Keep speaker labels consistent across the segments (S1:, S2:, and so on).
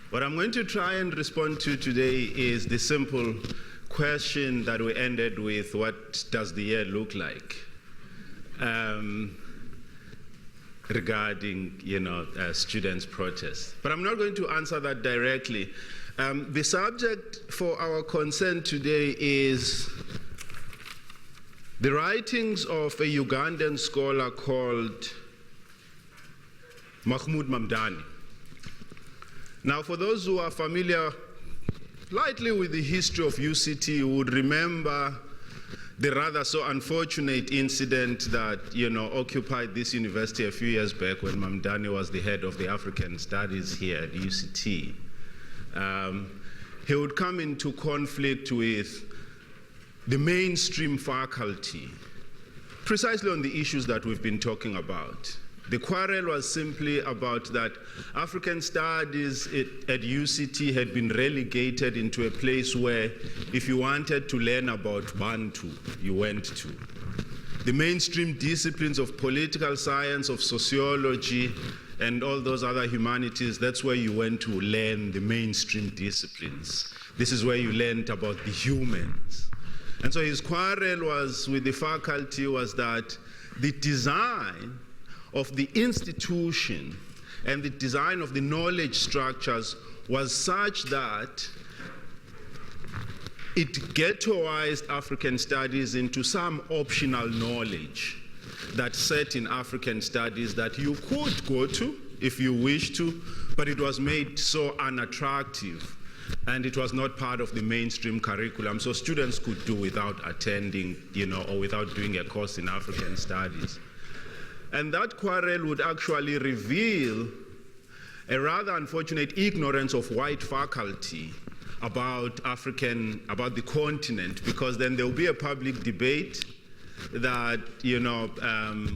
S1: What I'm going to try and respond to today is the simple question that we ended with: what does the year look like? Regarding, students' protests. But I'm not going to answer that directly. The subject for our concern today is the writings of a Ugandan scholar called Mahmoud Mamdani. Now, for those who are familiar lightly with the history of UCT, you would remember the rather so unfortunate incident that, occupied this university a few years back when Mamdani was the head of the African Studies here at UCT. He would come into conflict with the mainstream faculty, precisely on the issues that we've been talking about. The quarrel was simply about that African Studies at UCT had been relegated into a place where if you wanted to learn about Bantu, you went to. The mainstream disciplines of political science, of sociology, and all those other humanities, that's where you went to learn the mainstream disciplines. This is where you learned about the humans. And so his quarrel was with the faculty was that the design of the institution and the design of the knowledge structures was such that it ghettoized African studies into some optional knowledge that set in African studies that you could go to if you wish to, but it was made so unattractive and it was not part of the mainstream curriculum, so students could do without attending, or without doing a course in African studies. And that quarrel would actually reveal a rather unfortunate ignorance of white faculty about the continent, because then there will be a public debate that,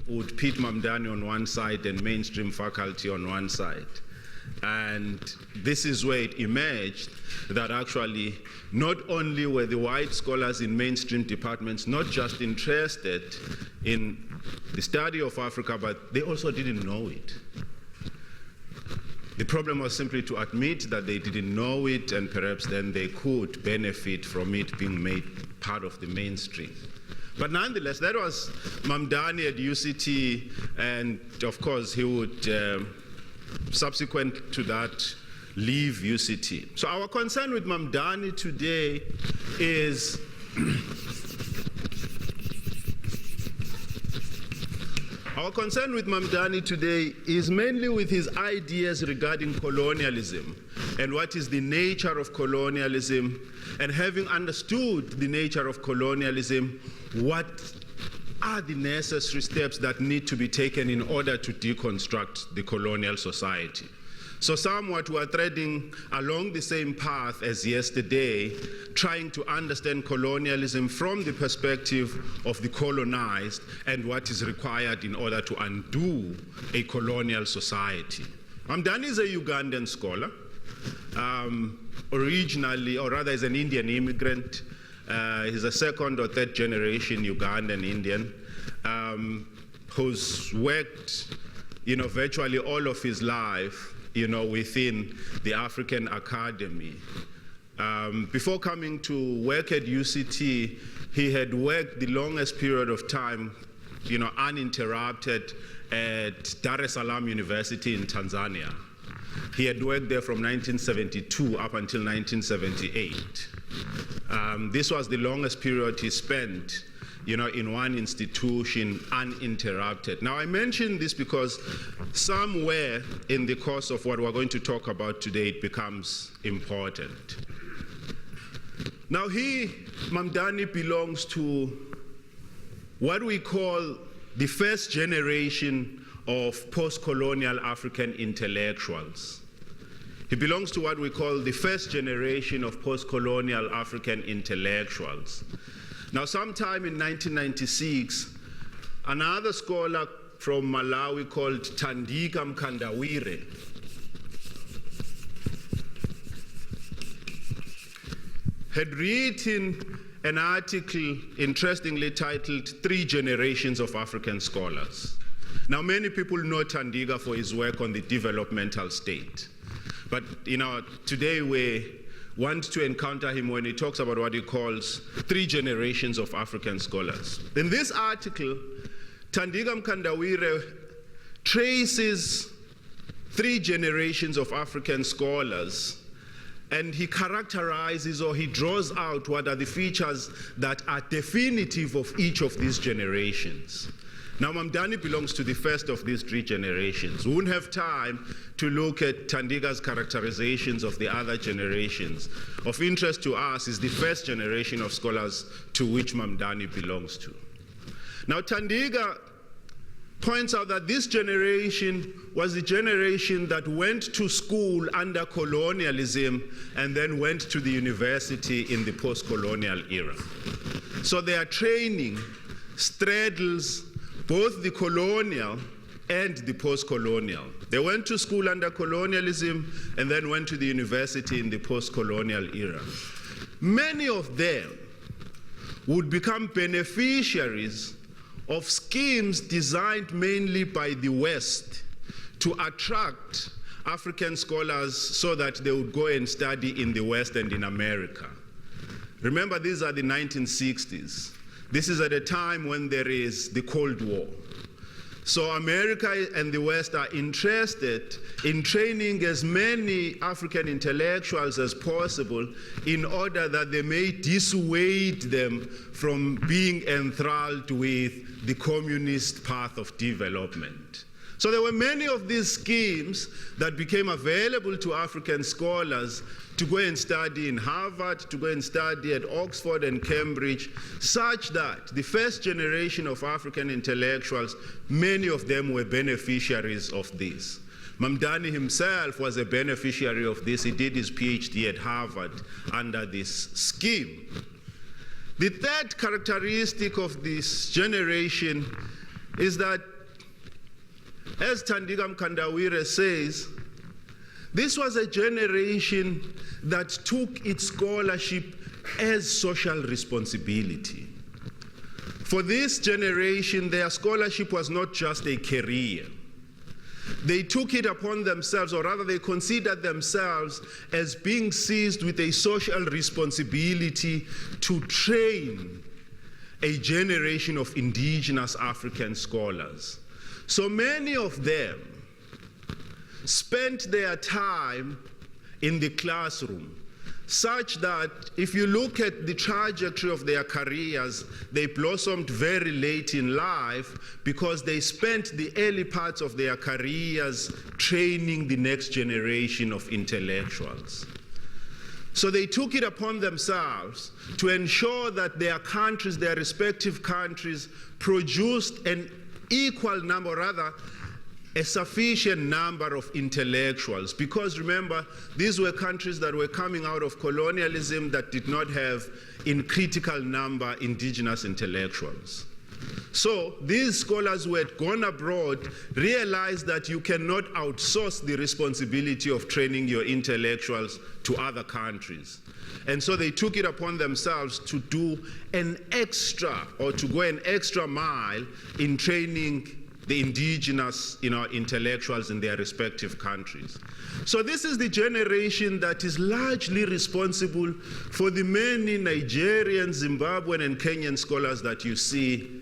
S1: would pit Mamdani on one side and mainstream faculty on one side. And this is where it emerged that actually not only were the white scholars in mainstream departments not just interested in the study of Africa, but they also didn't know it. The problem was simply to admit that they didn't know it, and perhaps then they could benefit from it being made part of the mainstream. But nonetheless, that was Mamdani at UCT, and of course he would, subsequent to that, leave UCT. So our concern with Mamdani today is mainly with his ideas regarding colonialism and what is the nature of colonialism, and having understood the nature of colonialism, what are the necessary steps that need to be taken in order to deconstruct the colonial society. So somewhat we are treading along the same path as yesterday, trying to understand colonialism from the perspective of the colonized and what is required in order to undo a colonial society. Mamdani is a Ugandan scholar, originally, or rather is an Indian immigrant. He's a second or third generation Ugandan Indian who's worked, virtually all of his life, within the African Academy. Before coming to work at UCT, he had worked the longest period of time, uninterrupted at Dar es Salaam University in Tanzania. He had worked there from 1972 up until 1978. This was the longest period he spent, in one institution uninterrupted. Now, I mention this because somewhere in the course of what we're going to talk about today, it becomes important. Now, Mamdani belongs to what we call the first generation of post-colonial African intellectuals. He belongs to what we call the first generation of post-colonial African intellectuals. Now, sometime in 1996, another scholar from Malawi called Thandika Mkandawire had written an article interestingly titled "3 Generations of African Scholars." Now, many people know Thandika for his work on the developmental state. But today we want to encounter him when he talks about what he calls 3 generations of African scholars. In this article, Thandika Mkandawire traces 3 generations of African scholars, and he characterizes or he draws out what are the features that are definitive of each of these generations. Now, Mamdani belongs to the first of these 3 generations. We won't have time to look at Thandika's characterizations of the other generations. Of interest to us is the first generation of scholars to which Mamdani belongs to. Now, Thandika points out that this generation was the generation that went to school under colonialism and then went to the university in the post-colonial era. So their training straddles both the colonial and the post-colonial. They went to school under colonialism and then went to the university in the post-colonial era. Many of them would become beneficiaries of schemes designed mainly by the West to attract African scholars so that they would go and study in the West and in America. Remember, these are the 1960s. This is at a time when there is the Cold War. So America and the West are interested in training as many African intellectuals as possible in order that they may dissuade them from being enthralled with the communist path of development. So there were many of these schemes that became available to African scholars to go and study in Harvard, to go and study at Oxford and Cambridge, such that the first generation of African intellectuals, many of them were beneficiaries of this. Mamdani himself was a beneficiary of this. He did his PhD at Harvard under this scheme. The third characteristic of this generation is that, as Thandika Mkandawire says, this was a generation that took its scholarship as social responsibility. For this generation, their scholarship was not just a career. They took it upon themselves, or rather they considered themselves as being seized with a social responsibility to train a generation of indigenous African scholars. So many of them spent their time in the classroom, such that if you look at the trajectory of their careers, they blossomed very late in life because they spent the early parts of their careers training the next generation of intellectuals. So they took it upon themselves to ensure that their countries, their respective countries, produced an equal number, rather, a sufficient number of intellectuals, because remember, these were countries that were coming out of colonialism that did not have in critical number indigenous intellectuals. So these scholars who had gone abroad realized that you cannot outsource the responsibility of training your intellectuals to other countries. And so they took it upon themselves to do an extra, or to go an extra mile in training the indigenous intellectuals in their respective countries. So this is the generation that is largely responsible for the many Nigerian, Zimbabwean, and Kenyan scholars that you see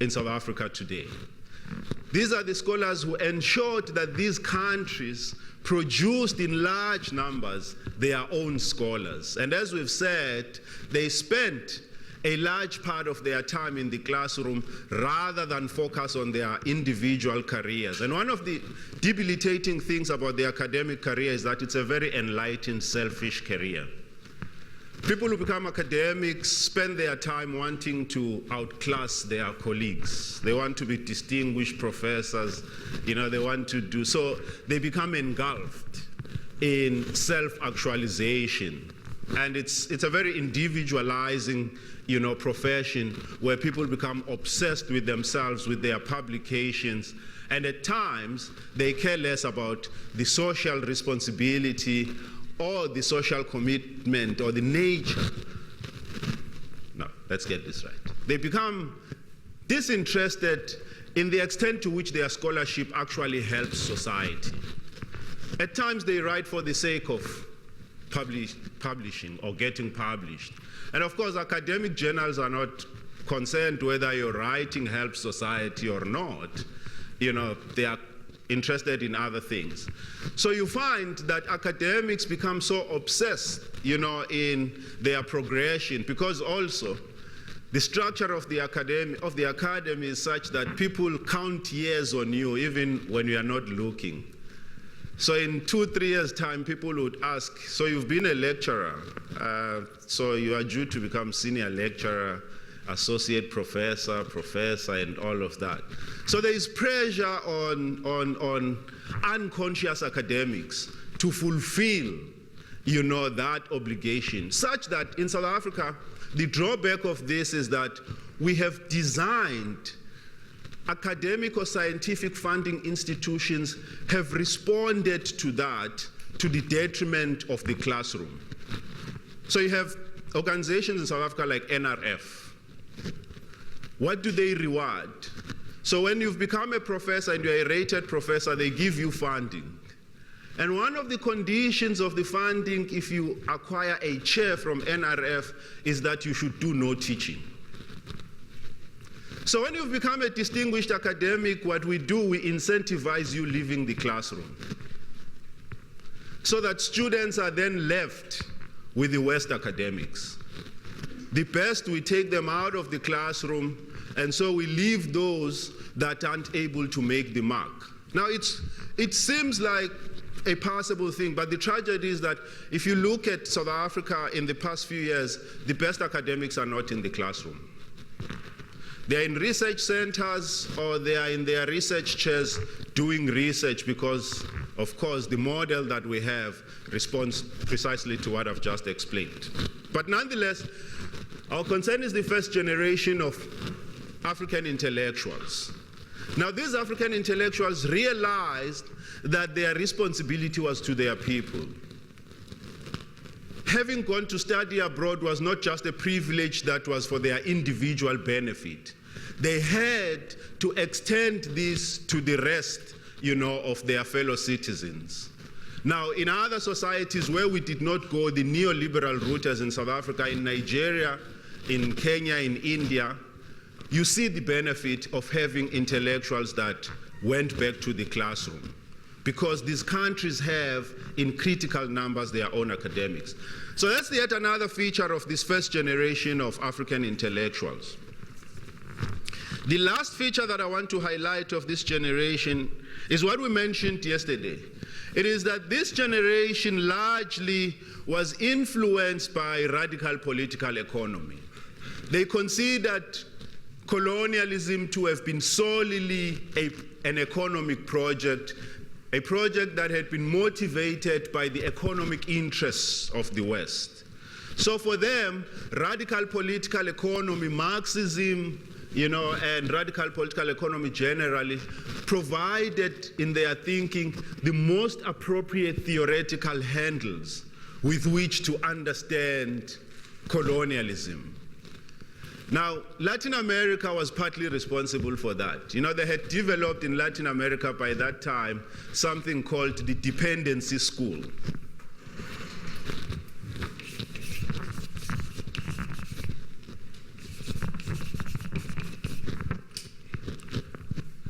S1: in South Africa today. These are the scholars who ensured that these countries produced in large numbers their own scholars. And as we've said, they spent a large part of their time in the classroom rather than focus on their individual careers. And one of the debilitating things about the academic career is that it's a very enlightened, selfish career. People who become academics spend their time wanting to outclass their colleagues. They want to be distinguished professors, they want to do, so they become engulfed in self-actualization. And it's a very individualizing profession where people become obsessed with themselves, with their publications, and at times they care less about the social responsibility or the social commitment or the nature. No, let's get this right. They become disinterested in the extent to which their scholarship actually helps society. At times they write for the sake of publishing or getting published. And of course, academic journals are not concerned whether your writing helps society or not. You know, they are interested in other things. So you find that academics become so obsessed, you know, in their progression, because also the structure of the academy is such that people count years on you even when you are not looking. So in 2-3 years' time, people would ask, so you've been a lecturer, so you are due to become senior lecturer, associate professor, and all of that. So there is pressure on unconscious academics to fulfill, you know, that obligation, such that in South Africa, the drawback of this is that we have designed academic or scientific funding institutions have responded to that to the detriment of the classroom. So you have organizations in South Africa like NRF. What do they reward? So when you've become a professor and you're a rated professor, they give you funding. And one of the conditions of the funding, if you acquire a chair from NRF, is that you should do no teaching. So when you've become a distinguished academic, what we do, we incentivize you leaving the classroom, so that students are then left with the worst academics. The best, we take them out of the classroom, and so we leave those that aren't able to make the mark. Now, it seems like a possible thing, but the tragedy is that if you look at South Africa in the past few years, the best academics are not in the classroom. They're in research centers, or they are in their research chairs doing research, because, of course, the model that we have responds precisely to what I've just explained. But nonetheless, our concern is the first generation of African intellectuals. Now, these African intellectuals realized that their responsibility was to their people. Having gone to study abroad was not just a privilege that was for their individual benefit. They had to extend this to the rest, you know, of their fellow citizens. Now, in other societies where we did not go the neoliberal route, as in South Africa, in Nigeria, in Kenya, in India, you see the benefit of having intellectuals that went back to the classroom, because these countries have, in critical numbers, their own academics. So that's yet another feature of this first generation of African intellectuals. The last feature that I want to highlight of this generation is what we mentioned yesterday. It is that this generation largely was influenced by radical political economy. They considered colonialism to have been solely an economic project, a project that had been motivated by the economic interests of the West. So for them, radical political economy, Marxism, you know, and radical political economy generally provided in their thinking the most appropriate theoretical handles with which to understand colonialism. Now, Latin America was partly responsible for that. You know, they had developed in Latin America by that time something called the dependency school.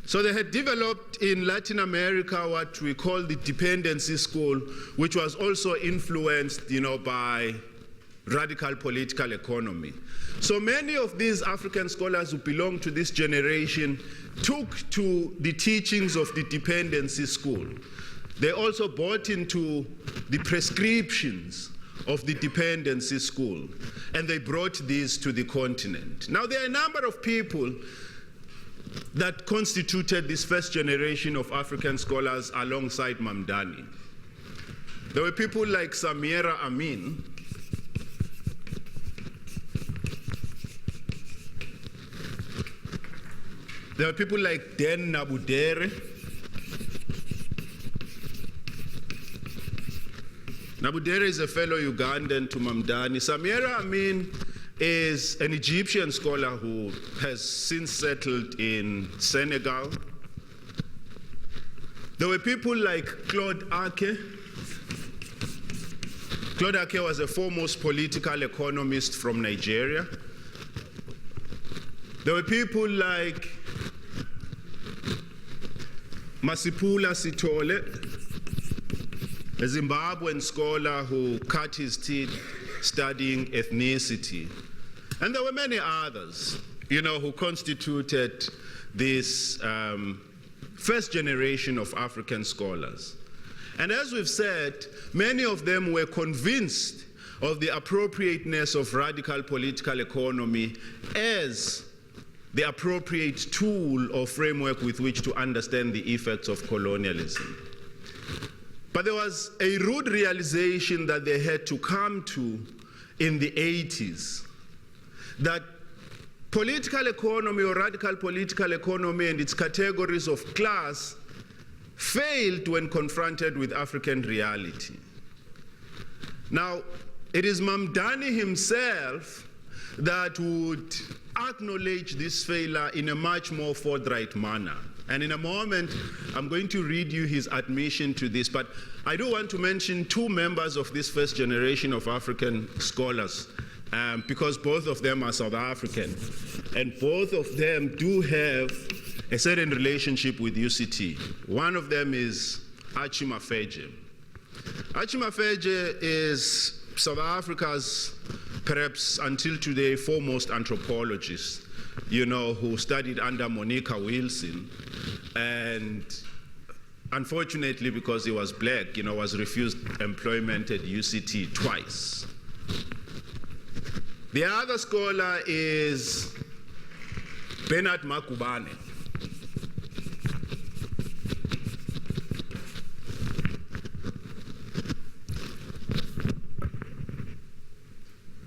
S1: So they had developed in Latin America what we call the dependency school, which was also influenced, you know, by radical political economy. So many of these African scholars who belong to this generation took to the teachings of the dependency school. They also bought into the prescriptions of the dependency school, and they brought these to the continent. Now, there are a number of people that constituted this first generation of African scholars alongside Mamdani. There were people like Samira Amin, there were people like Den Nabudere, Nabudere is a fellow Ugandan to Mamdani. Samira Amin is an Egyptian scholar who has since settled in Senegal. There were people like Claude Ake. Claude Ake was a foremost political economist from Nigeria. There were people like Masipula Sithole, a Zimbabwean scholar who cut his teeth studying ethnicity. And there were many others, who constituted this first generation of African scholars. And as we've said, many of them were convinced of the appropriateness of radical political economy as the appropriate tool or framework with which to understand the effects of colonialism. But there was a rude realization that they had to come to in the 80s, that political economy or radical political economy and its categories of class failed when confronted with African reality. Now, it is Mamdani himself that would acknowledge this failure in a much more forthright manner. And in a moment, I'm going to read you his admission to this, but I do want to mention two members of this first generation of African scholars, because both of them are South African, and both of them do have a certain relationship with UCT. One of them is Archie Mafeje. Archie Mafeje is South Africa's, perhaps until today, foremost anthropologist, who studied under Monica Wilson, and unfortunately, because he was black, was refused employment at UCT twice. The other scholar is Bernard Makubane.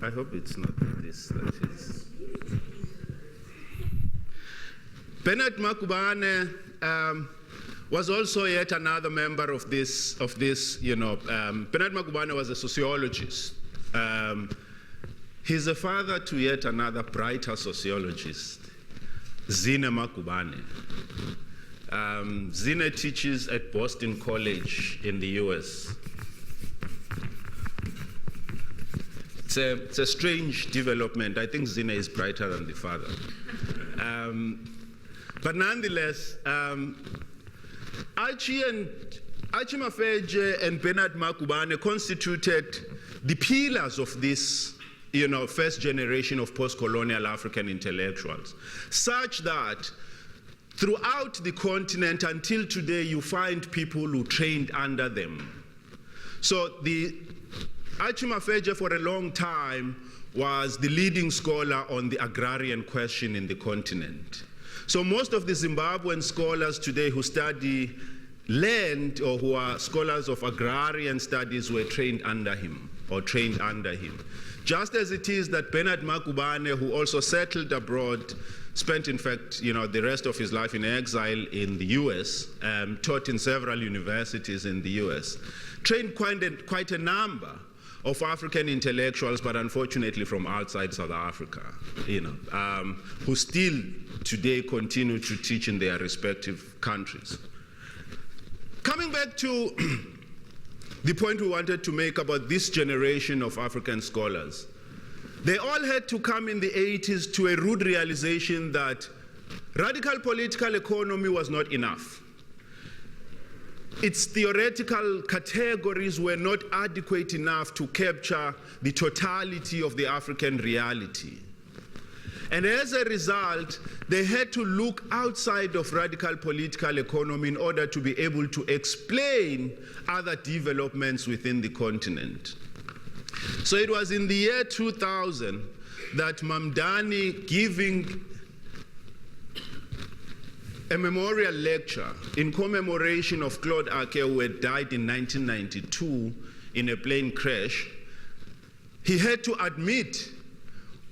S1: I hope it's not this. That is. Bernard Makubane was also yet another member of this. Bernard Makubane was a sociologist. He's a father to yet another brighter sociologist, Zine Makubane. Zine teaches at Boston College in the US. It's a strange development. I think Zine is brighter than the father. But nonetheless, Archie Mafeje and Bernard Makubane constituted the pillars of this first generation of post-colonial African intellectuals, such that throughout the continent until today you find people who trained under them. So Archie Mafeje for a long time was the leading scholar on the agrarian question in the continent. So most of the Zimbabwean scholars today who study land or who are scholars of agrarian studies were trained under him or trained under him. Just as it is that Bernard Makubane, who also settled abroad, spent in fact the rest of his life in exile in the US, taught in several universities in the US, trained quite a number of African intellectuals, but unfortunately from outside South Africa, who still today continue to teach in their respective countries. Coming back to the point we wanted to make about this generation of African scholars, they all had to come in the 80s to a rude realization that radical political economy was not enough. Its theoretical categories were not adequate enough to capture the totality of the African reality. And as a result, they had to look outside of radical political economy in order to be able to explain other developments within the continent. So it was in the year 2000 that Mamdani, giving a memorial lecture in commemoration of Claude Ake, who had died in 1992 in a plane crash, he had to admit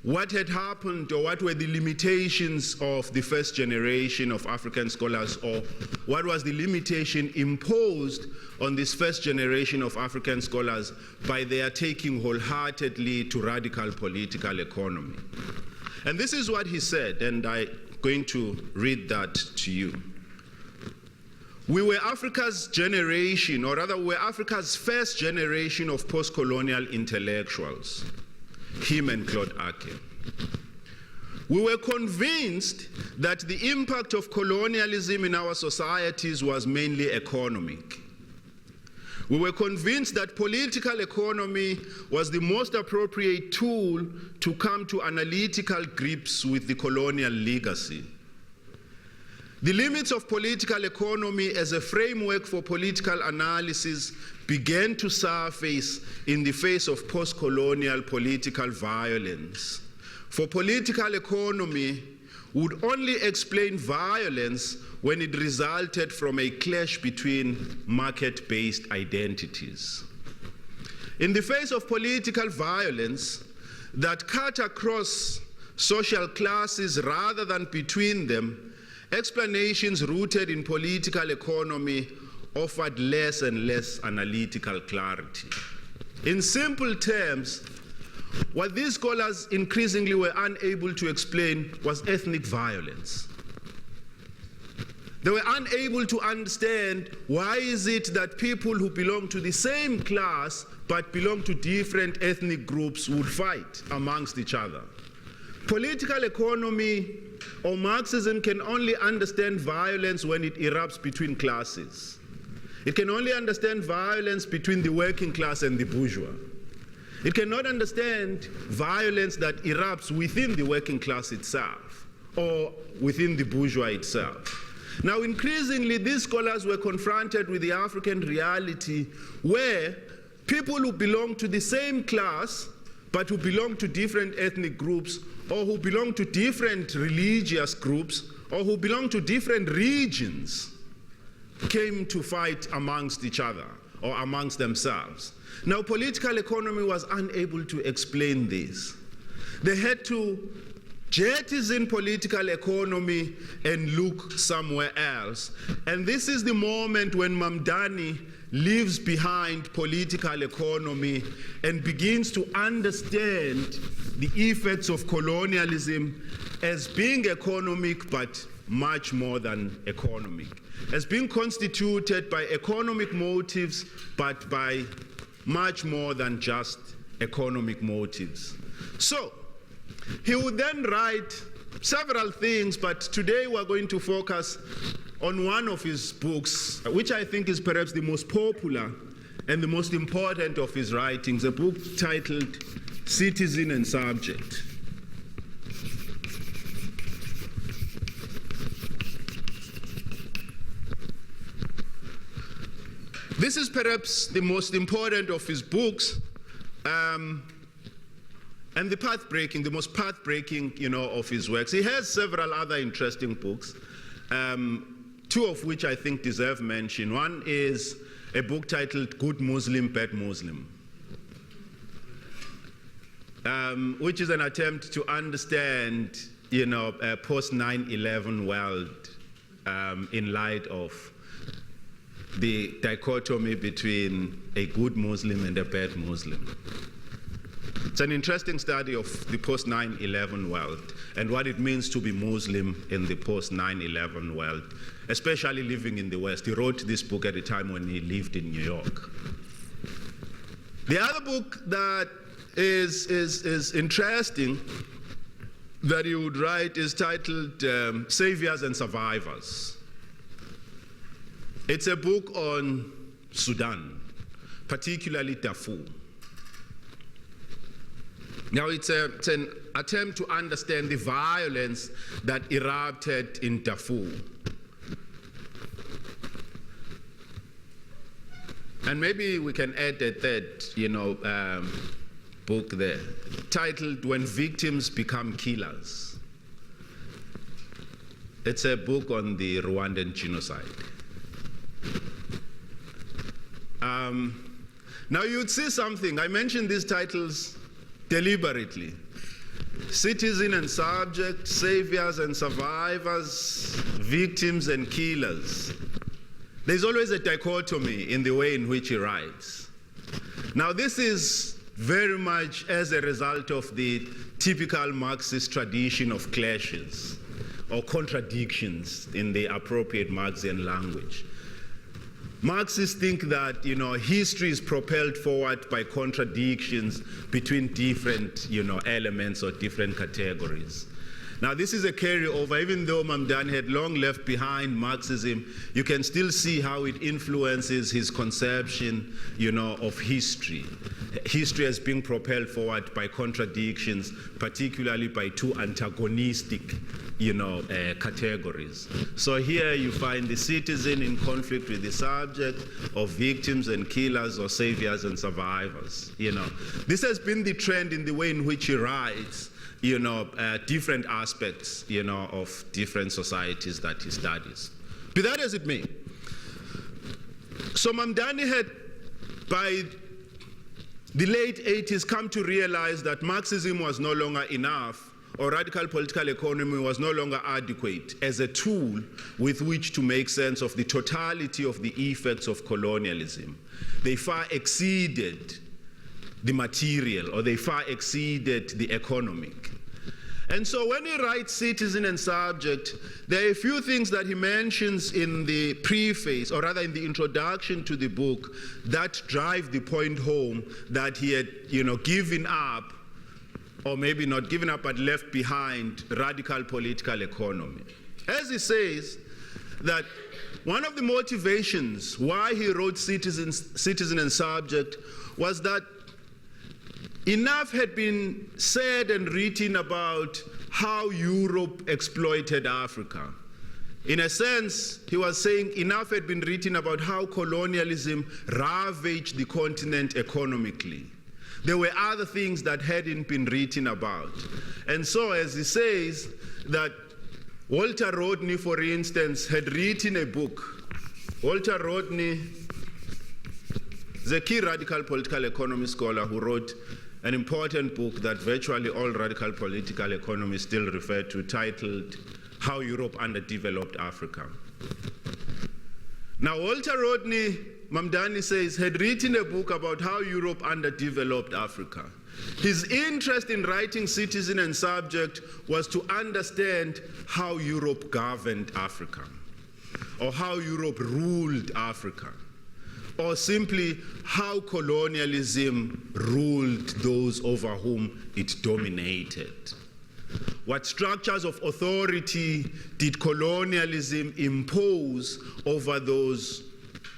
S1: what had happened or what were the limitations of the first generation of African scholars, or what was the limitation imposed on this first generation of African scholars by their taking wholeheartedly to radical political economy. And this is what he said, and I'm going to read that to you. We were Africa's generation, or rather we were Africa's first generation of post-colonial intellectuals, him and Claude Ake. We were convinced that the impact of colonialism in our societies was mainly economic. We were convinced that political economy was the most appropriate tool to come to analytical grips with the colonial legacy. The limits of political economy as a framework for political analysis began to surface in the face of post-colonial political violence. For political economy would only explain violence when it resulted from a clash between market-based identities. In the face of political violence that cut across social classes rather than between them, explanations rooted in political economy offered less and less analytical clarity. In simple terms, what these scholars increasingly were unable to explain was ethnic violence. They were unable to understand why is it that people who belong to the same class but belong to different ethnic groups would fight amongst each other. Political economy or Marxism can only understand violence when it erupts between classes. It can only understand violence between the working class and the bourgeois. It cannot understand violence that erupts within the working class itself or within the bourgeois itself. Now, increasingly, these scholars were confronted with the African reality where people who belong to the same class but who belong to different ethnic groups or who belong to different religious groups or who belong to different regions came to fight amongst each other or amongst themselves. Now, political economy was unable to explain this. They had to jettison political economy and look somewhere else. And this is the moment when Mamdani leaves behind political economy and begins to understand the effects of colonialism as being economic but much more than economic, as being constituted by economic motives but by much more than just economic motives. So he would then write several things, but today we're going to focus on one of his books, which I think is perhaps the most popular and the most important of his writings, a book titled Citizen and Subject. This is perhaps the most important of his books, and the most path-breaking, of his works. He has several other interesting books, two of which I think deserve mention. One is a book titled Good Muslim, Bad Muslim, which is an attempt to understand, a post-9/11 world in light of the dichotomy between a good Muslim and a bad Muslim. It's an interesting study of the post-9/11 world and what it means to be Muslim in the post-9/11 world, especially living in the West. He wrote this book at a time when he lived in New York. The other book that is interesting that he would write is titled Saviors and Survivors. It's a book on Sudan, particularly Darfur. Now, it's an attempt to understand the violence that erupted in Darfur. And maybe we can add a third, book there, titled When Victims Become Killers. It's a book on the Rwandan genocide. Now, you'd see something. I mentioned these titles deliberately. Citizen and Subject, Saviors and Survivors, Victims and Killers. There's always a dichotomy in the way in which he writes. Now, this is very much as a result of the typical Marxist tradition of clashes or contradictions in the appropriate Marxian language. Marxists think that, history is propelled forward by contradictions between different, elements or different categories. Now, this is a carryover. Even though Mamdani had long left behind Marxism, you can still see how it influences his conception, of history. History has been propelled forward by contradictions, particularly by two antagonistic, categories. So here you find the citizen in conflict with the subject, of victims and killers, or saviors and survivors. This has been the trend in the way in which he writes, different aspects, of different societies that he studies. Be that as it may. So Mamdani had, by the late 80s, come to realize that Marxism was no longer enough, or radical political economy was no longer adequate as a tool with which to make sense of the totality of the effects of colonialism. They far exceeded the material, or they far exceeded the economic. And so when he writes Citizen and Subject, there are a few things that he mentions in the preface, or rather in the introduction to the book, that drive the point home that he had, given up, or maybe not given up, but left behind radical political economy. As he says, that one of the motivations why he wrote Citizen and Subject was that enough had been said and written about how Europe exploited Africa. In a sense, he was saying enough had been written about how colonialism ravaged the continent economically. There were other things that hadn't been written about. And so, as he says, that Walter Rodney, for instance, had written a book. Walter Rodney is a key radical political economy scholar who wrote an important book that virtually all radical political economists still refer to, titled How Europe Underdeveloped Africa. Now, Walter Rodney, Mamdani says, had written a book about how Europe underdeveloped Africa. His interest in writing Citizen and Subject was to understand how Europe governed Africa, or how Europe ruled Africa, or simply how colonialism ruled those over whom it dominated. What structures of authority did colonialism impose over those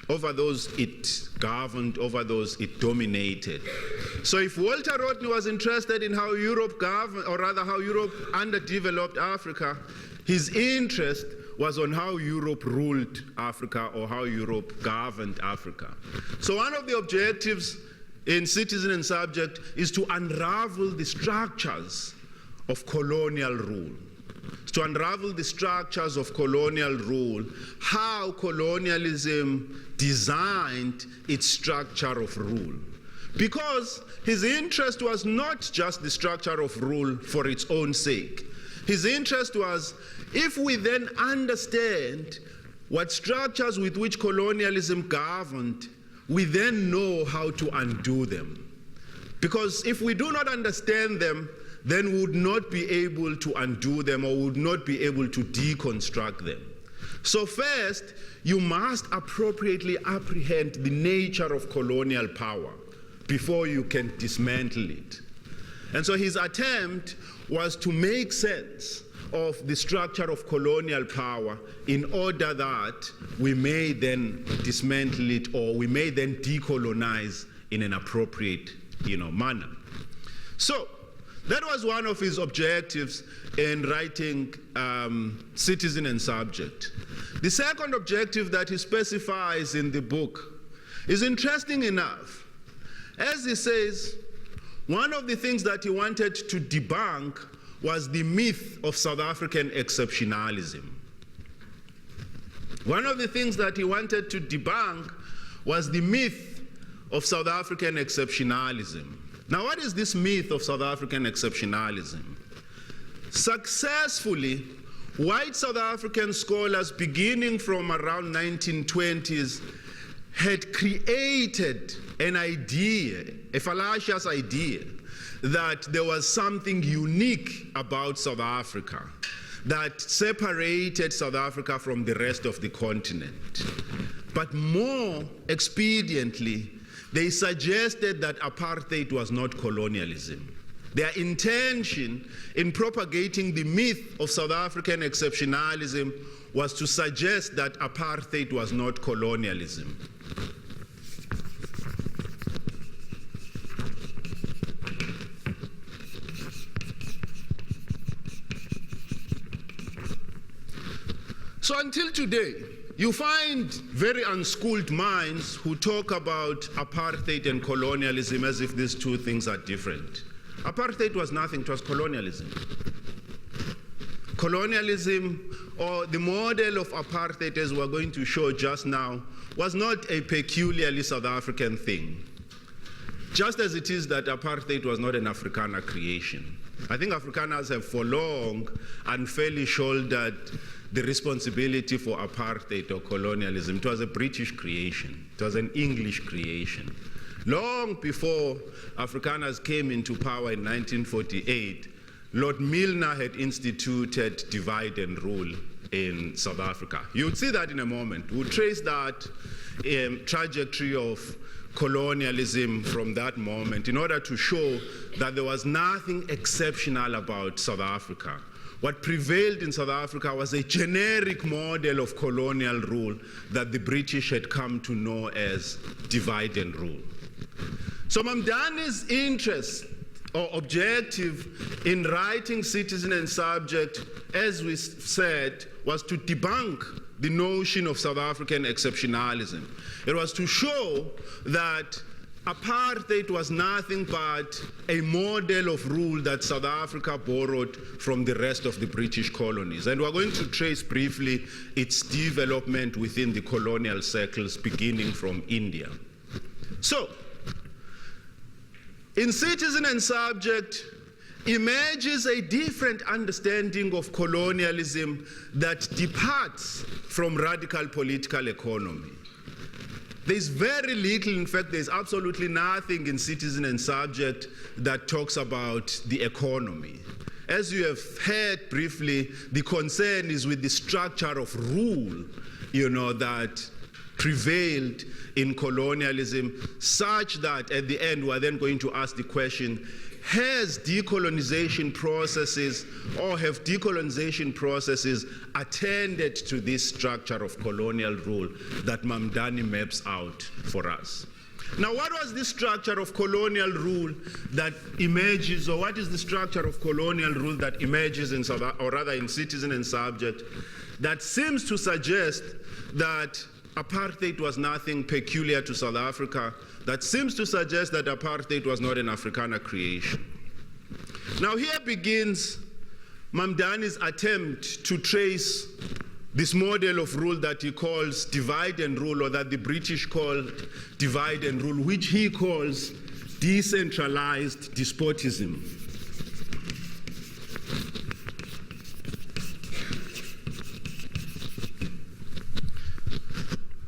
S1: it governed, over those it dominated? So if Walter Rodney was interested in how Europe governed, or rather how Europe underdeveloped Africa, his interest was on how Europe ruled Africa, or how Europe governed Africa. So one of the objectives in Citizen and Subject is to unravel the structures of colonial rule. To unravel the structures of colonial rule, how colonialism designed its structure of rule. Because his interest was not just the structure of rule for its own sake. His interest was, if we then understand what structures with which colonialism governed, we then know how to undo them. Because if we do not understand them, then we would not be able to undo them, or would not be able to deconstruct them. So first, you must appropriately apprehend the nature of colonial power before you can dismantle it. And so his attempt was to make sense of the structure of colonial power in order that we may then dismantle it, or we may then decolonize in an appropriate, manner. So that was one of his objectives in writing Citizen and Subject. The second objective that he specifies in the book is interesting enough. As he says, one of the things that he wanted to debunk was the myth of South African exceptionalism. One of the things that he wanted to debunk was the myth of South African exceptionalism. Now, what is this myth of South African exceptionalism? Successfully, white South African scholars, beginning from around 1920s, had created an idea, a fallacious idea, that there was something unique about South Africa that separated South Africa from the rest of the continent. but more expediently, they suggested that apartheid was not colonialism. Their intention in propagating the myth of South African exceptionalism was to suggest that apartheid was not colonialism. So until today, you find very unschooled minds who talk about apartheid and colonialism as if these two things are different. Apartheid was nothing, it was colonialism. Colonialism, or the model of apartheid, as we're going to show just now, was not a peculiarly South African thing. Just as it is that apartheid was not an Afrikaner creation. I think Afrikaners have for long unfairly shouldered the responsibility for apartheid or colonialism. It was a British creation. It was an English creation. Long before Afrikaners came into power in 1948, Lord Milner had instituted divide and rule in South Africa. You'll see that in a moment. We'll trace that trajectory of colonialism from that moment in order to show that there was nothing exceptional about South Africa. What prevailed in South Africa was a generic model of colonial rule that the British had come to know as divide and rule. So Mamdani's interest or objective in writing Citizen and Subject, as we said, was to debunk the notion of South African exceptionalism. It was to show that apartheid was nothing but a model of rule that South Africa borrowed from the rest of the British colonies. And we're going to trace briefly its development within the colonial circles, beginning from India. So, in Citizen and Subject emerges a different understanding of colonialism that departs from radical political economy. There's very little, in fact, there's absolutely nothing in Citizen and Subject that talks about the economy. As you have heard briefly, the concern is with the structure of rule, that prevailed in colonialism, such that at the end we're then going to ask the question, has decolonization processes or have decolonization processes attended to this structure of colonial rule that Mamdani maps out for us? Now, what was this structure of colonial rule that emerges, or what is the structure of colonial rule that emerges in in Citizen and Subject that seems to suggest that apartheid was nothing peculiar to South Africa, that seems to suggest that apartheid was not an Afrikaner creation? Now here begins Mamdani's attempt to trace this model of rule that he calls divide and rule, or that the British called divide and rule, which he calls decentralized despotism.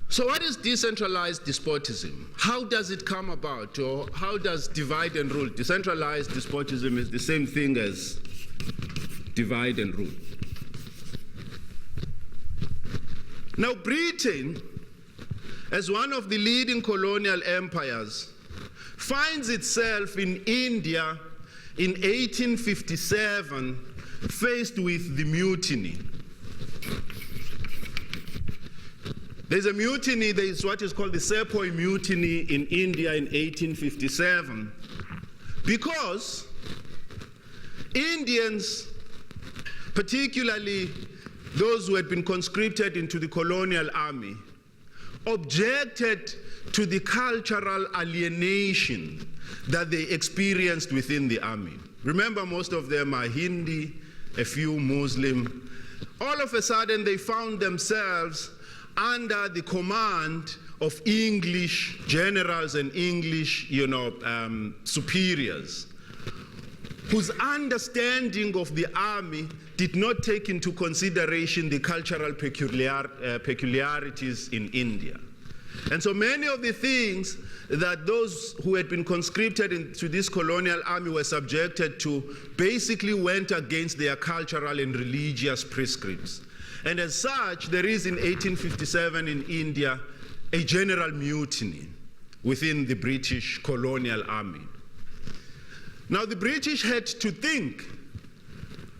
S1: So what is decentralized despotism? How does it come about, or how does divide and rule? Decentralized despotism is the same thing as divide and rule. Now Britain, as one of the leading colonial empires, finds itself in India in 1857 faced with the mutiny. There's a mutiny, there's what is called the Sepoy Mutiny in India in 1857, because Indians, particularly those who had been conscripted into the colonial army, objected to the cultural alienation that they experienced within the army. Remember, most of them are Hindi, a few Muslim. All of a sudden, they found themselves under the command of English generals and English, superiors, whose understanding of the army did not take into consideration the cultural peculiarities in India. And so many of the things that those who had been conscripted into this colonial army were subjected to basically went against their cultural and religious prescripts. And as such, there is in 1857 in India a general mutiny within the British colonial army. Now the British had to think,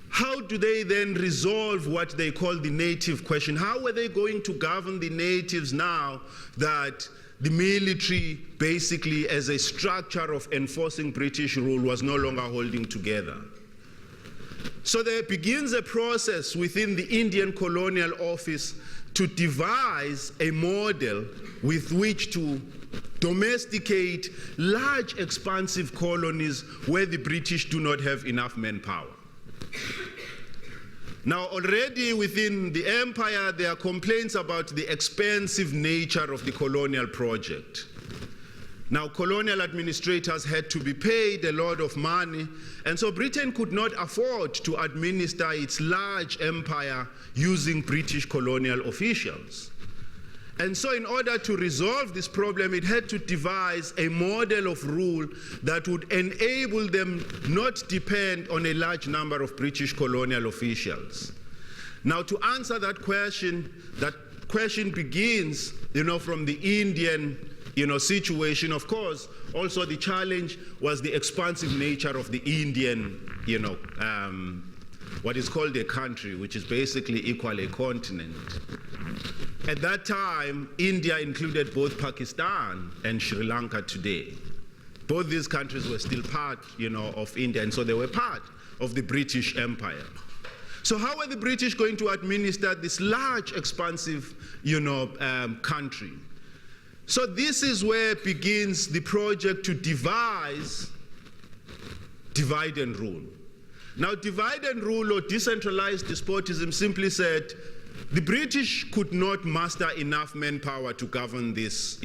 S1: how do they then resolve what they call the native question? How were they going to govern the natives now that the military, basically as a structure of enforcing British rule, was no longer holding together? So there begins a process within the Indian Colonial Office to devise a model with which to domesticate large expansive colonies where the British do not have enough manpower. Now already within the empire there are complaints about the expensive nature of the colonial project. Now colonial administrators had to be paid a lot of money, and so Britain could not afford to administer its large empire using British colonial officials. And so in order to resolve this problem, it had to devise a model of rule that would enable them not depend on a large number of British colonial officials. Now to answer that question begins, from the Indian situation. Of course, also the challenge was the expansive nature of the Indian, what is called a country, which is basically equal a continent. At that time, India included both Pakistan and Sri Lanka today. Both these countries were still part, of India, and so they were part of the British Empire. So how were the British going to administer this large, expansive, country? So this is where begins the project to devise divide and rule. Now, divide and rule or decentralized despotism simply said the British could not muster enough manpower to govern these,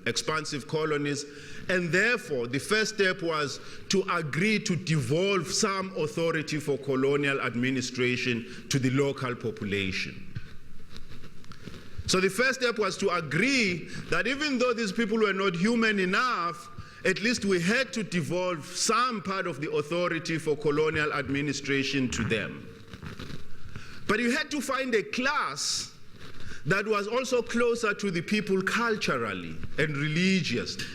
S1: expansive colonies, and therefore the first step was to agree to devolve some authority for colonial administration to the local population. So the first step was to agree that even though these people were not human enough, at least we had to devolve some part of the authority for colonial administration to them. But you had to find a class that was also closer to the people culturally and religiously.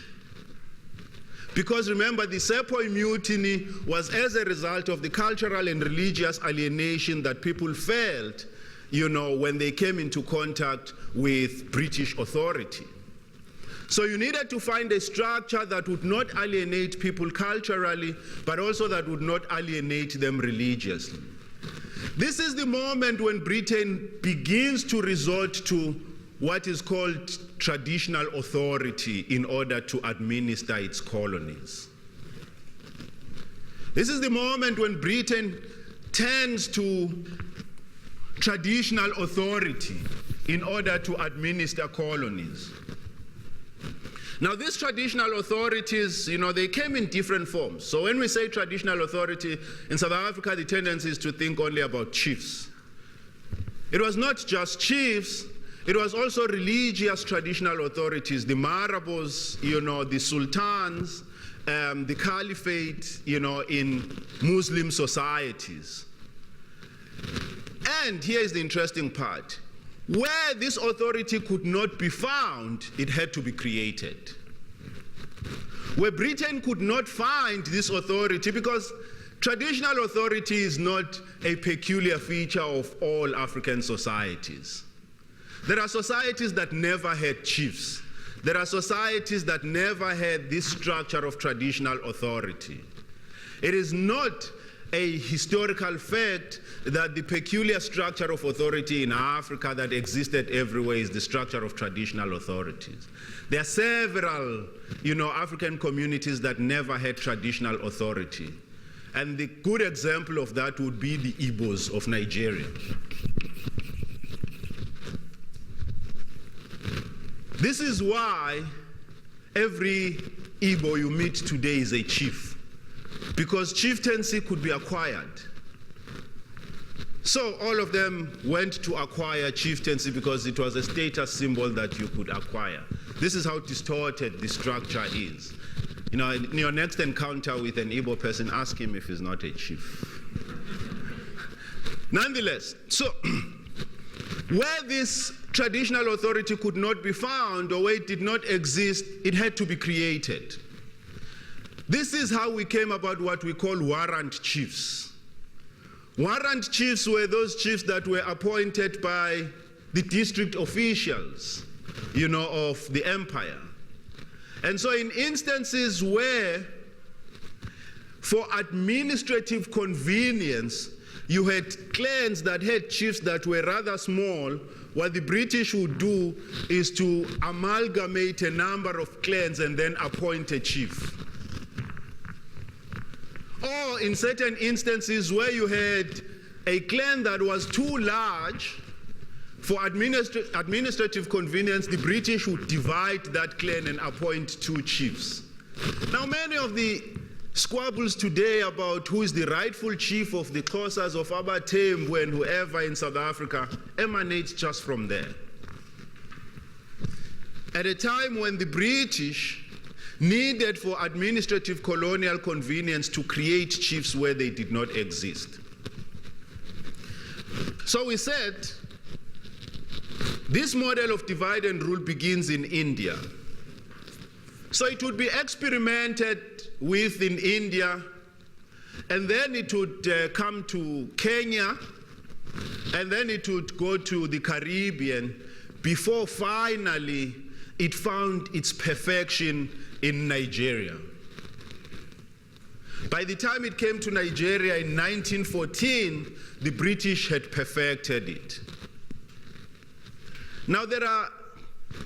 S1: Because remember, the Sepoy Mutiny was as a result of the cultural and religious alienation that people felt, when they came into contact with British authority. So you needed to find a structure that would not alienate people culturally, but also that would not alienate them religiously. This is the moment when Britain begins to resort to what is called traditional authority in order to administer its colonies. This is the moment when Britain turns to traditional authority in order to administer colonies. Now these traditional authorities, they came in different forms. So when we say traditional authority, in South Africa the tendency is to think only about chiefs. It was not just chiefs, it was also religious traditional authorities, the Marabos, the sultans, the caliphate, in Muslim societies. And here is the interesting part. Where this authority could not be found, it had to be created. Where Britain could not find this authority, because traditional authority is not a peculiar feature of all African societies. There are societies that never had chiefs. There are societies that never had this structure of traditional authority. It is not a historical fact that the peculiar structure of authority in Africa that existed everywhere is the structure of traditional authorities. There are several, African communities that never had traditional authority. And the good example of that would be the Igbos of Nigeria. This is why every Igbo you meet today is a chief, because chieftaincy could be acquired. So all of them went to acquire chieftaincy because it was a status symbol that you could acquire. This is how distorted the structure is. In your next encounter with an Igbo person, ask him if he's not a chief. Nonetheless, so where this traditional authority could not be found, or where it did not exist, it had to be created. This is how we came about what we call warrant chiefs. Warrant chiefs were those chiefs that were appointed by the district officials, of the empire. And so in instances where, for administrative convenience, you had clans that had chiefs that were rather small, what the British would do is to amalgamate a number of clans and then appoint a chief. Or in certain instances where you had a clan that was too large, for administrative convenience, the British would divide that clan and appoint two chiefs. Now, many of the squabbles today about who is the rightful chief of the Xhosas of Abatembu and whoever in South Africa emanates just from there. At a time when the British needed, for administrative colonial convenience, to create chiefs where they did not exist. So we said, this model of divide and rule begins in India. So it would be experimented with in India, and then it would come to Kenya, and then it would go to the Caribbean, before finally it found its perfection in Nigeria. By the time it came to Nigeria in 1914, the British had perfected it. Now, there are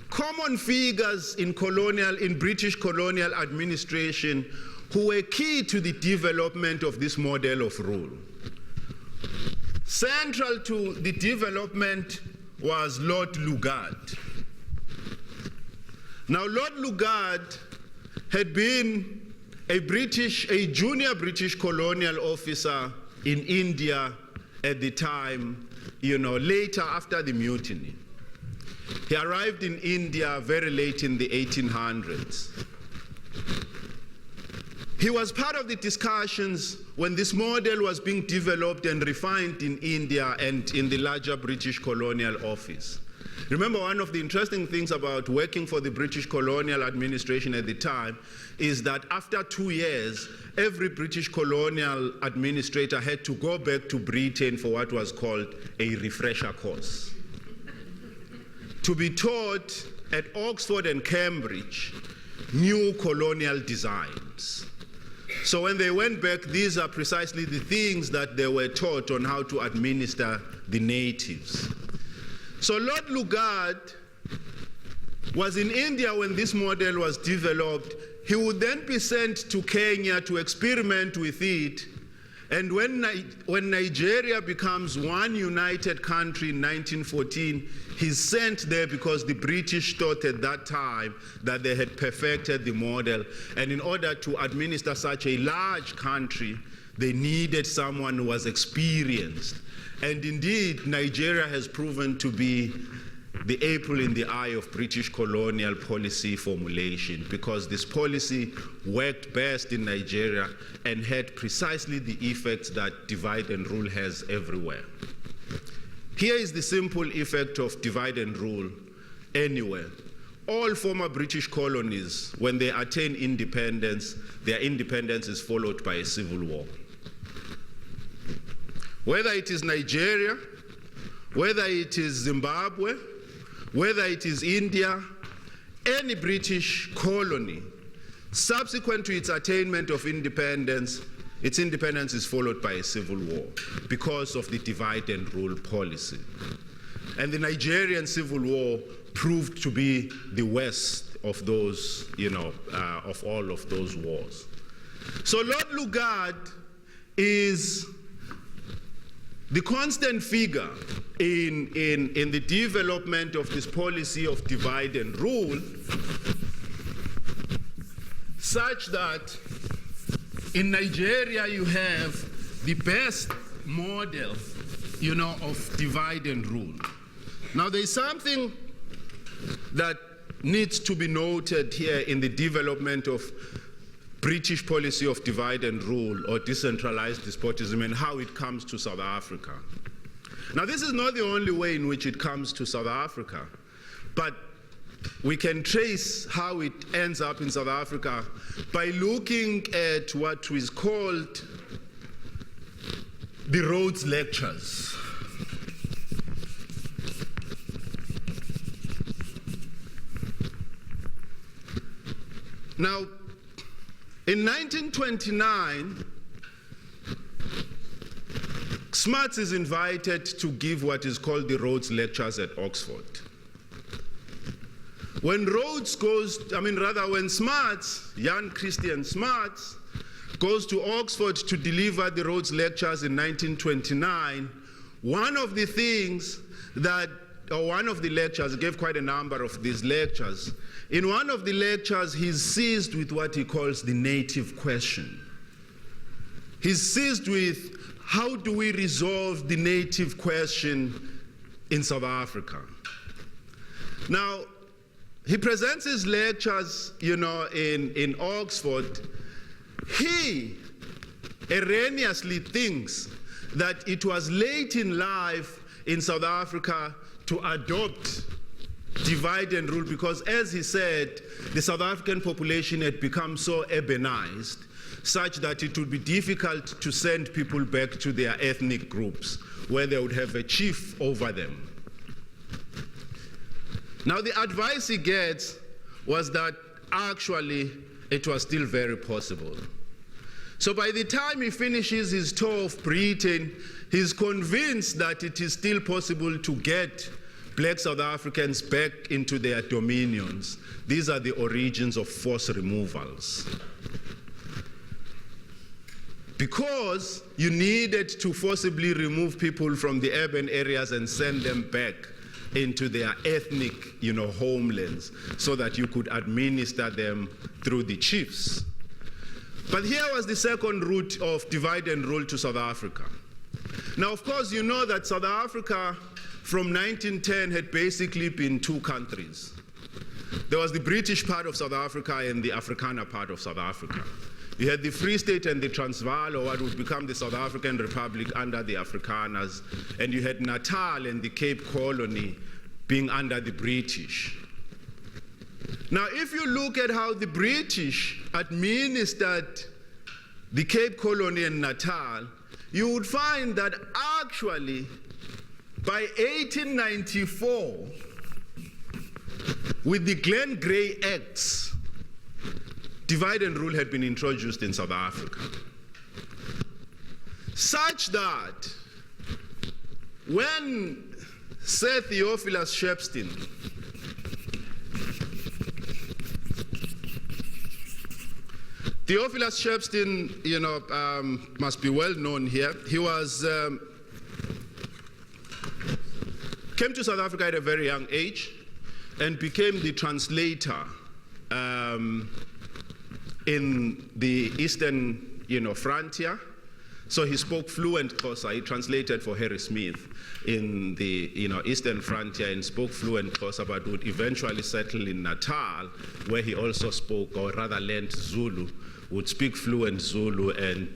S1: common figures in British colonial administration who were key to the development of this model of rule. Central to the development was Lord Lugard. Now, Lord Lugard had been a junior British colonial officer in India at the time, later after the mutiny. He arrived in India very late in the 1800s. He was part of the discussions when this model was being developed and refined in India and in the larger British colonial office. Remember, one of the interesting things about working for the British colonial administration at the time is that after 2 years, every British colonial administrator had to go back to Britain for what was called a refresher course, to be taught at Oxford and Cambridge new colonial designs. So when they went back, these are precisely the things that they were taught on how to administer the natives. So Lord Lugard was in India when this model was developed. He would then be sent to Kenya to experiment with it. And when Nigeria becomes one united country in 1914, he's sent there because the British thought at that time that they had perfected the model. And in order to administer such a large country, they needed someone who was experienced. And indeed, Nigeria has proven to be the apple in the eye of British colonial policy formulation, because this policy worked best in Nigeria and had precisely the effects that divide and rule has everywhere. Here is the simple effect of divide and rule anywhere. All former British colonies, when they attain independence, their independence is followed by a civil war. Whether it is Nigeria, whether it is Zimbabwe, whether it is India, any British colony, subsequent to its attainment of independence, its independence is followed by a civil war because of the divide and rule policy. And the Nigerian Civil War proved to be the worst of those, of all of those wars. So Lord Lugard is the constant figure in the development of this policy of divide and rule, such that in Nigeria you have the best model, of divide and rule. Now there's something that needs to be noted here in the development of British policy of divide and rule, or decentralized despotism, and how it comes to South Africa. Now, this is not the only way in which it comes to South Africa, but we can trace how it ends up in South Africa by looking at what is called the Rhodes Lectures. Now, in 1929, Smuts is invited to give what is called the Rhodes Lectures at Oxford. When Rhodes when Smuts, Jan Christian Smuts, goes to Oxford to deliver the Rhodes Lectures in 1929, one of the lectures, he gave quite a number of these lectures. In one of the lectures, he's seized with what he calls the native question. He's seized with, how do we resolve the native question in South Africa? Now, he presents his lectures, in Oxford. He erroneously thinks that it was late in life in South Africa to adopt divide and rule because, as he said, the South African population had become so urbanized such that it would be difficult to send people back to their ethnic groups where they would have a chief over them. Now, the advice he gets was that actually it was still very possible. So by the time he finishes his tour of Britain, he's convinced that it is still possible to get black South Africans back into their dominions. These are the origins of forced removals. Because you needed to forcibly remove people from the urban areas and send them back into their ethnic, homelands, so that you could administer them through the chiefs. But here was the second route of divide and rule to South Africa. Now, of course, you know that South Africa from 1910 had basically been two countries. There was the British part of South Africa and the Afrikaner part of South Africa. You had the Free State and the Transvaal, or what would become the South African Republic under the Afrikaners, and you had Natal and the Cape Colony being under the British. Now, if you look at how the British administered the Cape Colony and Natal, you would find that actually by 1894, with the Glen Grey Acts, divide and rule had been introduced in South Africa, such that when Sir Theophilus Shepstone must be well known here. He was came to South Africa at a very young age and became the translator in the Eastern, frontier. So he spoke fluent Xhosa. He translated for Harry Smith in the, Eastern frontier and spoke fluent Xhosa, but would eventually settle in Natal, where he also spoke, or rather learned Zulu, would speak fluent Zulu and,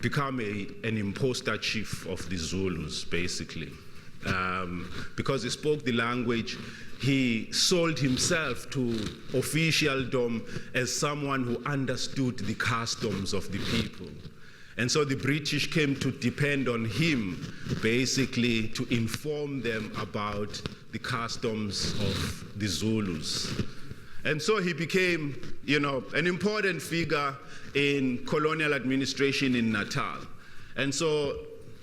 S1: become an imposter chief of the Zulus, basically. Because he spoke the language, he sold himself to officialdom as someone who understood the customs of the people. And so the British came to depend on him, basically, to inform them about the customs of the Zulus. And so he became, an important figure in colonial administration in Natal. And so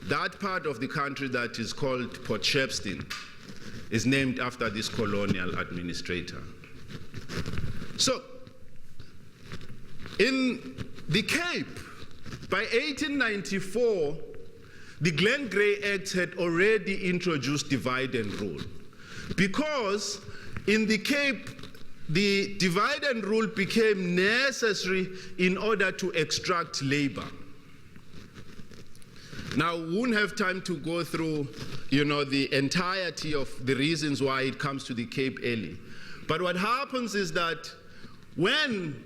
S1: that part of the country that is called Port Shepstone is named after this colonial administrator. So, in the Cape, by 1894, the Glen Grey Act had already introduced divide and rule. Because in the Cape, the divide and rule became necessary in order to extract labor. Now, we won't have time to go through, the entirety of the reasons why it comes to the Cape early. But what happens is that when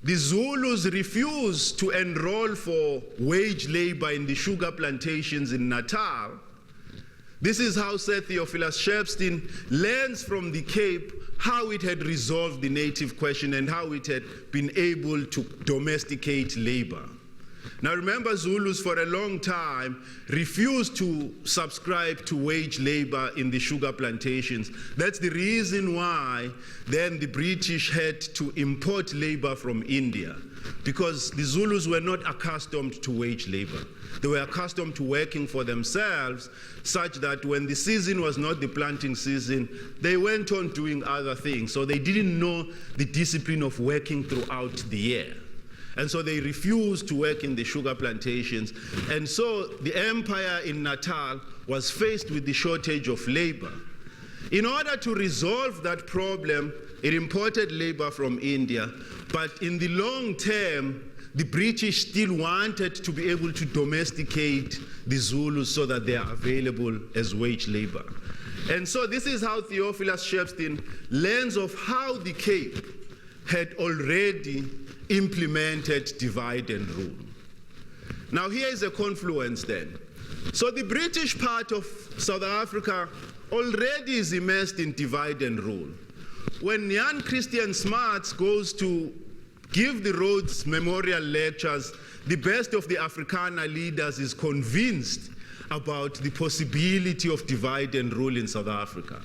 S1: the Zulus refused to enroll for wage labor in the sugar plantations in Natal, This is how Sir Theophilus Shepstein learns from the Cape how it had resolved the native question and how it had been able to domesticate labor. Now remember, Zulus for a long time refused to subscribe to wage labor in the sugar plantations. That's the reason why then the British had to import labor from India, because the Zulus were not accustomed to wage labor. They were accustomed to working for themselves, such that when the season was not the planting season, they went on doing other things. So they didn't know the discipline of working throughout the year. And so they refused to work in the sugar plantations. And so the empire in Natal was faced with the shortage of labor. In order to resolve that problem, it imported labor from India. But in the long term, the British still wanted to be able to domesticate the Zulus so that they are available as wage labor. And so this is how Theophilus Shepstein learns of how the Cape had already implemented divide and rule. Now here is a confluence then. So the British part of South Africa already is immersed in divide and rule. When Jan Christian Smarts goes to give the Rhodes Memorial Lectures, the best of the Afrikaner leaders is convinced about the possibility of divide and rule in South Africa,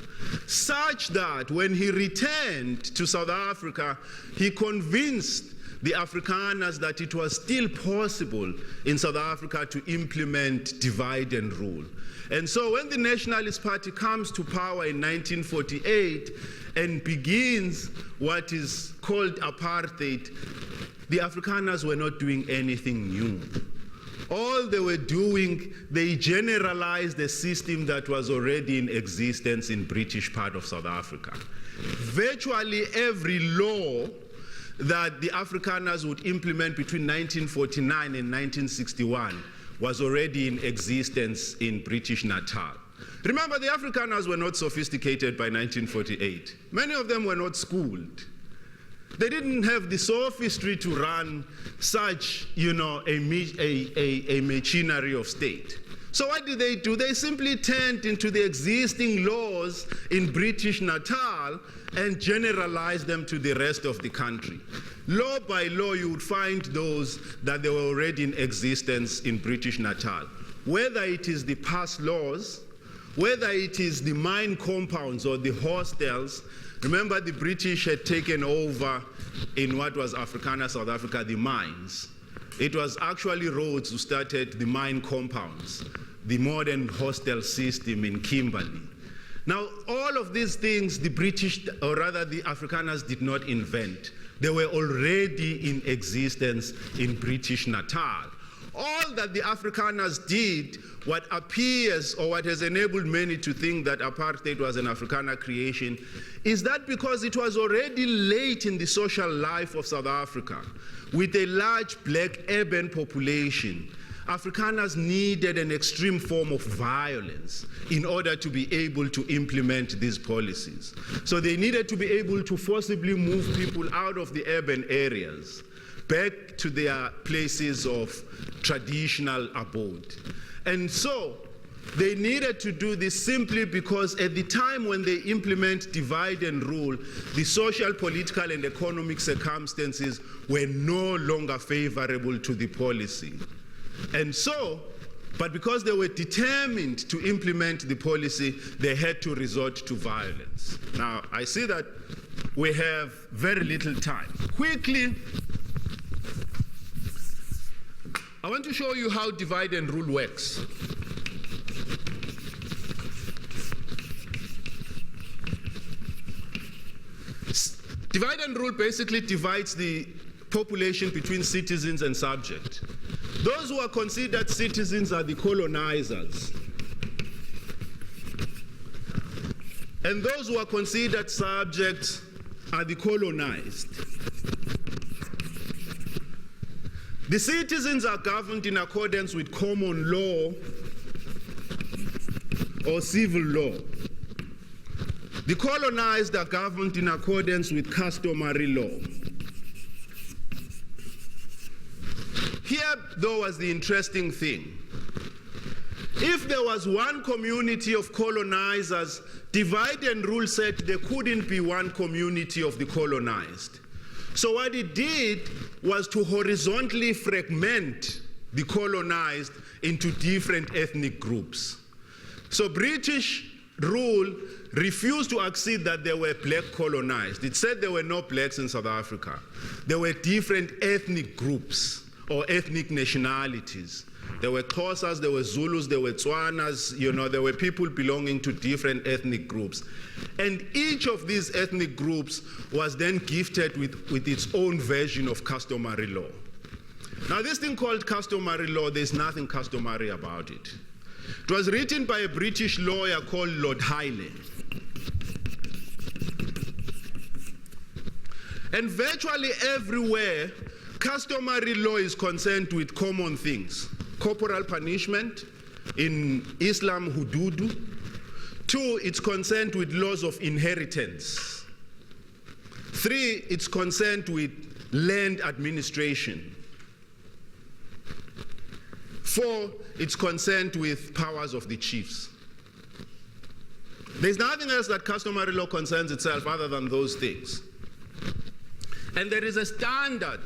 S1: such that when he returned to South Africa, he convinced the Afrikaners that it was still possible in South Africa to implement divide and rule. And so when the Nationalist Party comes to power in 1948 and begins what is called apartheid, the Afrikaners were not doing anything new. All they were doing, they generalized a system that was already in existence in British part of South Africa. Virtually every law that the Afrikaners would implement between 1949 and 1961 was already in existence in British Natal. Remember, the Afrikaners were not sophisticated by 1948. Many of them were not schooled. They didn't have the sophistry to run such, a machinery of state. So what did they do? They simply turned into the existing laws in British Natal and generalized them to the rest of the country. Law by law, you would find those that they were already in existence in British Natal. Whether it is the pass laws, whether it is the mine compounds or the hostels. Remember, the British had taken over in what was Afrikaner South Africa, the mines. It was actually Rhodes who started the mine compounds, the modern hostel system in Kimberley. Now, all of these things the British, or rather the Afrikaners, did not invent. They were already in existence in British Natal. All that the Afrikaners did, what appears or what has enabled many to think that apartheid was an Afrikaner creation, is that because it was already late in the social life of South Africa, with a large black urban population, Afrikaners needed an extreme form of violence in order to be able to implement these policies. So they needed to be able to forcibly move people out of the urban areas back to their places of traditional abode. And so they needed to do this simply because at the time when they implement divide and rule, the social, political, and economic circumstances were no longer favorable to the policy. And so, but because they were determined to implement the policy, they had to resort to violence. Now, I see that we have very little time. Quickly, I want to show you how divide and rule works. Divide and rule basically divides the population between citizens and subject. Those who are considered citizens are the colonizers. And those who are considered subjects are the colonized. The citizens are governed in accordance with common law or civil law. The colonized are governed in accordance with customary law. Here, though, was the interesting thing. If there was one community of colonizers, divide and rule said there couldn't be one community of the colonized. So what it did was to horizontally fragment the colonized into different ethnic groups. So British rule refused to accept that there were black colonized. It said there were no blacks in South Africa. There were different ethnic groups or ethnic nationalities. There were Xhosas, there were Zulus, there were Tswanas, there were people belonging to different ethnic groups. And each of these ethnic groups was then gifted with its own version of customary law. Now this thing called customary law, there's nothing customary about it. It was written by a British lawyer called Lord Haile. And virtually everywhere, customary law is concerned with common things. Corporal punishment, in Islam, hududu. 2, it's concerned with laws of inheritance. 3, it's concerned with land administration. 4, it's concerned with powers of the chiefs. There's nothing else that customary law concerns itself other than those things. And there is a standard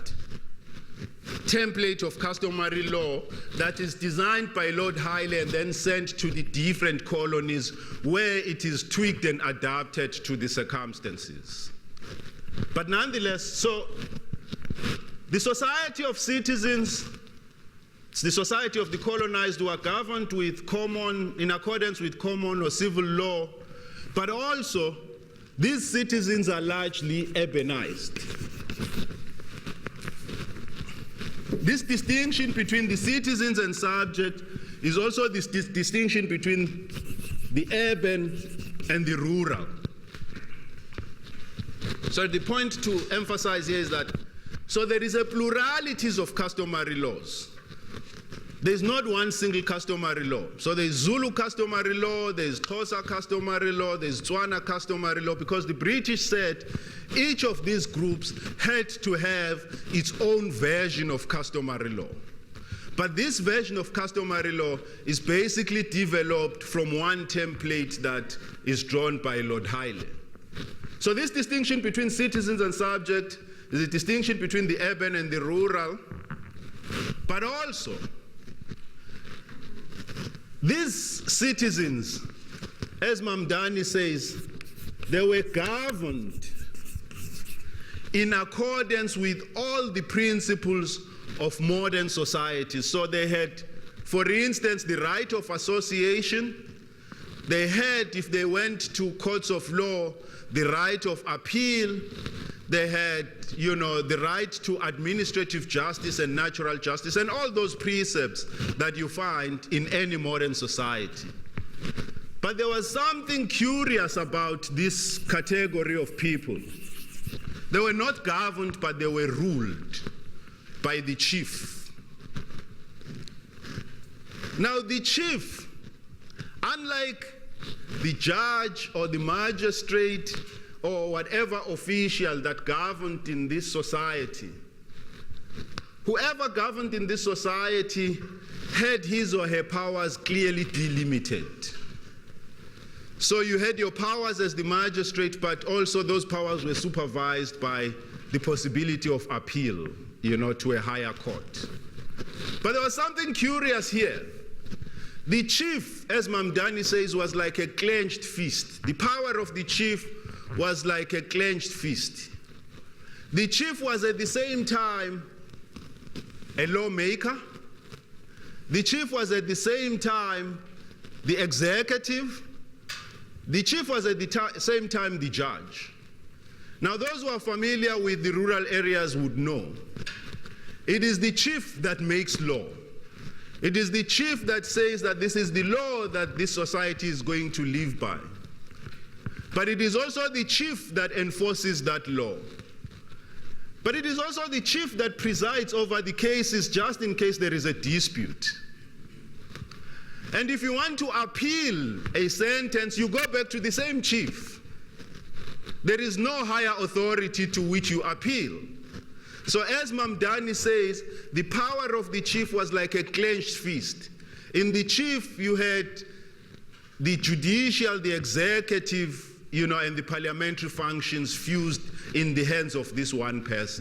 S1: template of customary law that is designed by Lord Haile and then sent to the different colonies where it is tweaked and adapted to the circumstances. But nonetheless, so the society of citizens, the society of the colonized, were governed with in accordance with common or civil law, but also these citizens are largely urbanized. This distinction between the citizens and subject is also this distinction between the urban and the rural. So the point to emphasize here is that, so there is a pluralities of customary laws. There's not one single customary law. So there's Zulu customary law, there's Xhosa customary law, there's Tswana customary law, because the British said each of these groups had to have its own version of customary law. But this version of customary law is basically developed from one template that is drawn by Lord Haile. So this distinction between citizens and subject is a distinction between the urban and the rural, but also these citizens, as Mamdani says, they were governed in accordance with all the principles of modern society. So they had, for instance, the right of association. They had, if they went to courts of law, the right of appeal. They had, the right to administrative justice and natural justice, and all those precepts that you find in any modern society. But there was something curious about this category of people. They were not governed, but they were ruled by the chief. Now the chief, unlike the judge or the magistrate or whatever official that governed in this society, whoever governed in this society had his or her powers clearly delimited. So you had your powers as the magistrate, but also those powers were supervised by the possibility of appeal, to a higher court. But there was something curious here. The chief, as Mamdani says, was like a clenched fist. The power of the chief was like a clenched fist. The chief was at the same time a lawmaker. The chief was at the same time the executive. The chief was at the same time the judge. Now those who are familiar with the rural areas would know it is the chief that makes law. It is the chief that says that this is the law that this society is going to live by. But it is also the chief that enforces that law. But it is also the chief that presides over the cases just in case there is a dispute. And if you want to appeal a sentence, you go back to the same chief. There is no higher authority to which you appeal. So as Mamdani says, the power of the chief was like a clenched fist. In the chief, you had the judicial, the executive, and the parliamentary functions fused in the hands of this one person.